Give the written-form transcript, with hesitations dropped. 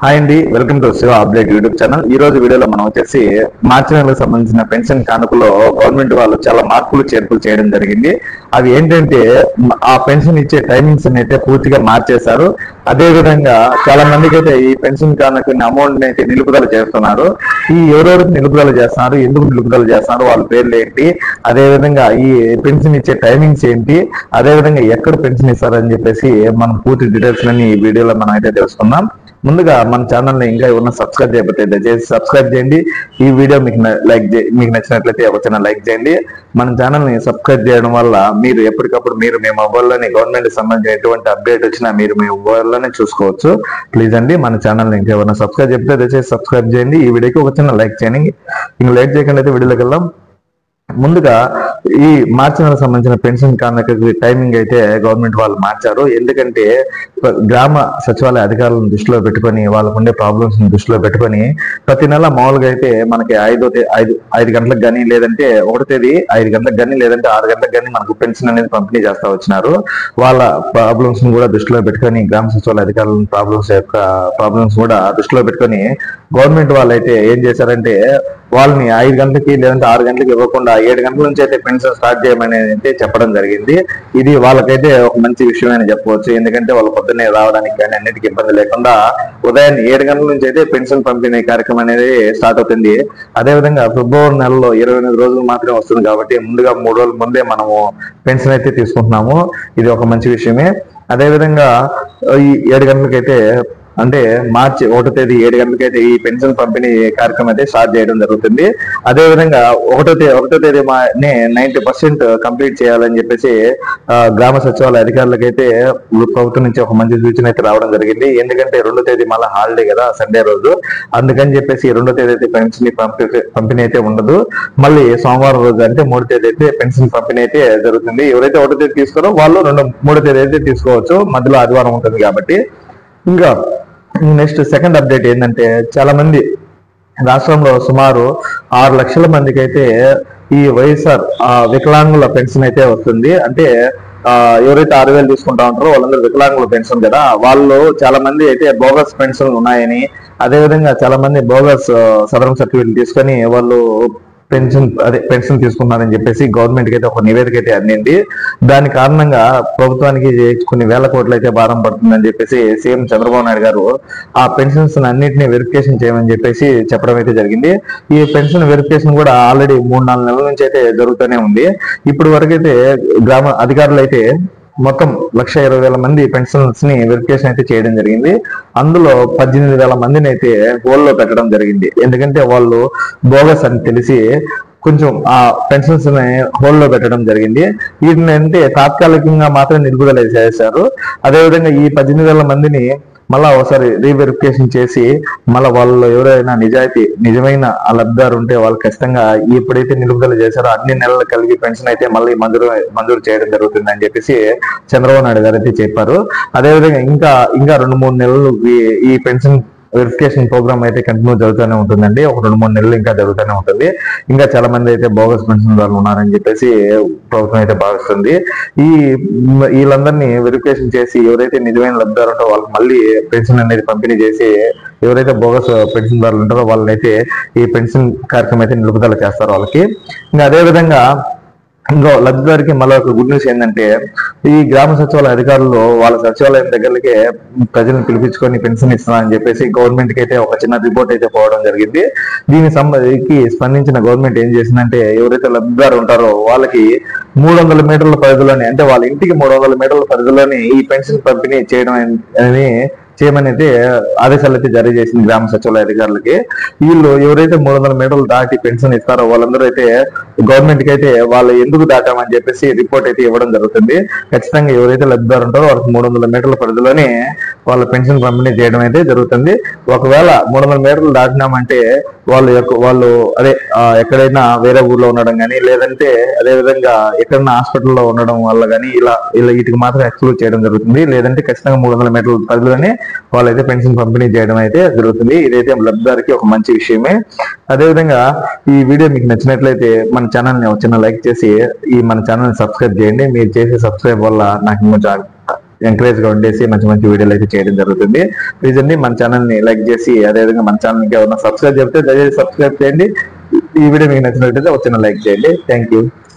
Hi అండి, welcome to Shiva update YouTube channel. ఈ రోజు వీడియోలో మనం వచ్చేసి మార్చి నెలకు సంబంధించిన పెన్షన్ కానుకలో గవర్నమెంట్ వాళ్ళు చాలా మార్పులు చేర్పులు చేయడం జరిగింది. అవి ఏంటంటే ఆ పెన్షన్ ఇచ్చే టైమింగ్స్ అయితే పూర్తిగా మార్చేశారు. అదే విధంగా చాలా మందికి అయితే ఈ పెన్షన్ కానుక అమౌంట్ అయితే నిలుపుదల చేస్తున్నారు. ఈ ఎవరెవరికి నిలుపుదల చేస్తున్నారు, ఎందుకు నిలుపుదల చేస్తున్నారు, వాళ్ళ పేర్లు ఏంటి, అదే విధంగా ఈ పెన్షన్ ఇచ్చే టైమింగ్స్ ఏంటి, అదే విధంగా ఎక్కడ పెన్షన్ ఇస్తారని చెప్పేసి మనం పూర్తి డీటెయిల్స్ అన్ని ఈ వీడియోలో మనం అయితే తెలుసుకుందాం. ముందుగా మన ఛానల్ ని ఇంకా ఎవరైనా సబ్స్క్రైబ్ చేయకపోతే దయచేసి సబ్స్క్రైబ్ చేయండి. ఈ వీడియో మీకు మీకు నచ్చినట్లయితే ఒక చిన్న లైక్ చేయండి. మన ఛానల్ ని సబ్స్క్రైబ్ చేయడం వల్ల మీరు ఎప్పటికప్పుడు మీ మొబైల్లోనే గవర్నమెంట్ సంబంధించిన ఎటువంటి అప్డేట్ వచ్చినా మీరు మీ మొబైల్లోనే చూసుకోవచ్చు. ప్లీజ్ అండి, మన ఛానల్ ని ఇంకా ఎవరైనా సబ్స్క్రైబ్ చెప్తే దయచేసి సబ్స్క్రైబ్ చేయండి. ఈ వీడియోకి ఒక చిన్న లైక్ చేయండి. ఇంకా లైక్ చేయకుండా అయితే వీడియోలోకి వెళ్దాం. ముందుగా ఈ మార్చి నెలకు సంబంధించిన పెన్షన్ కానుక టైమింగ్ అయితే గవర్నమెంట్ వాళ్ళు మార్చారు. ఎందుకంటే గ్రామ సచివాలయ అధికారులను దృష్టిలో పెట్టుకొని వాళ్ళకు ఉండే ప్రాబ్లమ్స్ దృష్టిలో పెట్టుకొని ప్రతి నెల మామూలుగా అయితే మనకి 5 గంటలకు కానీ లేదంటే 1వ తేదీ 5 గంటలకు కానీ లేదంటే 6 గంటలకు కానీ మనకు పెన్షన్ అనేది పంపిణీ చేస్తా వచ్చినారు. వాళ్ళ ప్రాబ్లమ్స్ కూడా దృష్టిలో పెట్టుకొని గ్రామ సచివాలయ అధికారుల ప్రాబ్లమ్స్ కూడా దృష్టిలో పెట్టుకొని గవర్నమెంట్ వాళ్ళు అయితే ఏం చేశారంటే వాళ్ళని 5 గంటలకి లేదంటే 6 గంటలకి ఇవ్వకుండా 7 గంటల నుంచి అయితే పెన్షన్ స్టార్ట్ చేయమని అయితే చెప్పడం జరిగింది. ఇది వాళ్ళకైతే ఒక మంచి విషయం అని చెప్పవచ్చు. ఎందుకంటే వాళ్ళు పొద్దున్నే రావడానికి కానీ అన్నిటికీ ఇబ్బంది లేకుండా ఉదయాన్నే 7 గంటల నుంచి అయితే పెన్షన్ పంపిణీ కార్యక్రమం అనేది స్టార్ట్ అవుతుంది. అదేవిధంగా ఫిబ్రవరి నెలలో 28 రోజులు మాత్రమే వస్తుంది కాబట్టి ముందుగా 3 రోజుల ముందే మనము పెన్షన్ అయితే తీసుకుంటున్నాము. ఇది ఒక మంచి విషయమే. అదేవిధంగా ఈ 7 గంటలకైతే అంటే మార్చి 1వ తేదీ 7 గంటలకైతే ఈ పెన్షన్ పంపిణీ కార్యక్రమం అయితే స్టార్ట్ చేయడం జరుగుతుంది. అదేవిధంగా 1వ తేదీ 90% కంప్లీట్ చేయాలని చెప్పేసి గ్రామ సచివాలయ అధికారులకైతే ప్రభుత్వం నుంచి ఒక మంచి సూచన అయితే రావడం జరిగింది. ఎందుకంటే 2వ తేదీ మళ్ళీ హాలిడే కదా, సండే రోజు. అందుకని చెప్పేసి 2వ తేదీ అయితే పెన్షన్ పంపిణీ అయితే ఉండదు. మళ్ళీ సోమవారం రోజు అంటే 3వ తేదీ అయితే పెన్షన్ పంపిణీ అయితే జరుగుతుంది. ఎవరైతే 1వ తేదీ తీసుకోరో వాళ్ళు 3వ తేదీ అయితే తీసుకోవచ్చు. మధ్యలో ఆదివారం ఉంటుంది కాబట్టి. ఇంకా నెక్స్ట్ సెకండ్ అప్డేట్ ఏంటంటే చాలా మంది రాష్ట్రంలో సుమారు 6 లక్షల మందికి అయితే ఈ వైఎస్ఆర్ వికలాంగుల పెన్షన్ అయితే వస్తుంది. అంటే ఎవరైతే 6,000 తీసుకుంటా ఉంటారో వాళ్ళందరూ వికలాంగుల పెన్షన్ కదా, వాళ్ళు చాలా మంది అయితే బోగస్ పెన్షన్ ఉన్నాయని, అదేవిధంగా చాలా మంది బోగస్ సదరం సర్టిఫికేట్ తీసుకొని వాళ్ళు పెన్షన్ తీసుకున్నారని చెప్పేసి గవర్నమెంట్ కి అయితే ఒక నివేదిక అయితే అందింది. దాని కారణంగా ప్రభుత్వానికి కొన్ని వేల కోట్లు అయితే భారం పడుతుందని చెప్పేసి సీఎం చంద్రబాబు నాయుడు గారు ఆ పెన్షన్స్ అన్నింటినీ వెరిఫికేషన్ చేయమని చెప్పేసి చెప్పడం అయితే జరిగింది. ఈ పెన్షన్ వెరిఫికేషన్ కూడా ఆల్రెడీ 3-4 నెలల నుంచి అయితే జరుగుతూనే ఉంది. ఇప్పుడు వరకైతే గ్రామ అధికారులు అయితే మొత్తం 1,20,000 మంది పెన్షన్స్ ని వెరిఫికేషన్ అయితే చేయడం జరిగింది. అందులో 18,000 మందిని అయితే హోల్లో పెట్టడం జరిగింది. ఎందుకంటే వాళ్ళు బోగస్ అని తెలిసి కొంచెం ఆ పెన్షన్స్ ని హోల్లో పెట్టడం జరిగింది. వీటిని అంటే తాత్కాలికంగా మాత్రం నిలుపుదల చేశారు. అదేవిధంగా ఈ 18,000 మందిని మళ్ళా ఒకసారి రీవెరిఫికేషన్ చేసి మళ్ళీ వాళ్ళు ఎవరైనా నిజమైన లబ్ధిదారు ఉంటే వాళ్ళు ఖచ్చితంగా ఎప్పుడైతే నిలుపుదల చేశారో అన్ని నెలలు కలిగి పెన్షన్ అయితే మళ్ళీ మంజూరు చేయడం జరుగుతుంది అని చెప్పేసి చంద్రబాబు నాయుడు గారు అయితే చెప్పారు. అదేవిధంగా ఇంకా 2-3 నెలలు ఈ పెన్షన్ వెరిఫికేషన్ ప్రోగ్రామ్ అయితే కంటిన్యూ జరుగుతూనే ఉంటుందండి. ఒక 2-3 నెలలు ఇంకా జరుగుతూనే ఉంటుంది. ఇంకా చాలా మంది అయితే బోగస్ పెన్షన్ వాళ్ళు ఉన్నారని చెప్పేసి ప్రభుత్వం అయితే భావిస్తుంది. వీళ్ళందరినీ వెరిఫికేషన్ చేసి ఎవరైతే నిజమైన లబ్ధిదారు ఉంటారో వాళ్ళకి మళ్ళీ పెన్షన్ అనేది పంపిణీ చేసి ఎవరైతే బోగస్ పెన్షన్ దారులు ఉంటారో వాళ్ళనైతే ఈ పెన్షన్ కార్యక్రమం అయితే నిలుపుదల చేస్తారు వాళ్ళకి. ఇంకా అదేవిధంగా ఇంకో లబ్ధిదారికి మళ్ళీ ఒక గుడ్ న్యూస్ ఏంటంటే ఈ గ్రామ సచివాలయ అధికారులు వాళ్ళ సచివాలయం దగ్గరకే ప్రజలను పిలిపించుకొని పెన్షన్ ఇస్తున్నారని చెప్పేసి గవర్నమెంట్ కి అయితే ఒక చిన్న రిపోర్ట్ అయితే పోవడం జరిగింది. దీనికి స్పందించిన గవర్నమెంట్ ఏం చేసిందంటే ఎవరైతే లబ్ధిదారు ఉంటారో వాళ్ళకి 300 మీటర్ల పరిధిలోనే, అంటే వాళ్ళ ఇంటికి 300 మీటర్ల పరిధిలోనే ఈ పెన్షన్ పంపిణీ చేయమని అయితే ఆదేశాలు అయితే జారీ చేసింది గ్రామ సచివాలయ అధికారులకి. వీళ్ళు ఎవరైతే 300 మీటర్లు దాటి పెన్షన్ ఇస్తారో వాళ్ళందరూ అయితే గవర్నమెంట్ కి అయితే వాళ్ళు ఎందుకు దాటామని చెప్పేసి రిపోర్ట్ అయితే ఇవ్వడం జరుగుతుంది. ఖచ్చితంగా ఎవరైతే లబ్ధిదారు ఉంటారో వాళ్ళకి 300 మీటర్ల పరిధిలోనే వాళ్ళ పెన్షన్ పంపిణీ చేయడం అయితే జరుగుతుంది. ఒకవేళ 300 మీటర్లు దాటినామంటే వాళ్ళు ఎక్కడైనా వేరే ఊర్లో ఉండడం కానీ లేదంటే అదే విధంగా ఎక్కడైనా హాస్పిటల్లో ఉండడం వల్ల కానీ ఇలా వీటికి మాత్రం ఎక్స్క్లూడ్ చేయడం జరుగుతుంది. లేదంటే ఖచ్చితంగా 300 మీటర్ల పరిధిలోనే వాళ్ళైతే పెన్షన్ పంపిణీ చేయడం అయితే జరుగుతుంది. ఇదైతే లబ్ధిదారికి ఒక మంచి విషయమే. అదేవిధంగా ఈ వీడియో మీకు నచ్చినట్లయితే మన ఛానల్ ని చిన్న లైక్ చేసి మన ఛానల్ ని సబ్స్క్రైబ్ చేయండి. మీరు చేసే సబ్స్క్రైబ్ వల్ల నాకు ఎంకరేజ్ గా ఉండేసి మంచి మంచి వీడియోలు అయితే చేయడం జరుగుతుంది. ప్లీజ్ అండి మన ఛానల్ ని లైక్ చేసి అదేవిధంగా మన ఛానల్ కి ఎవరైనా సబ్స్క్రైబ్ చెప్తే దయచేసి సబ్స్క్రైబ్ చేయండి. ఈ వీడియో మీకు నచ్చినట్లయితే ఒక చిన్న లైక్ చేయండి. Thank you.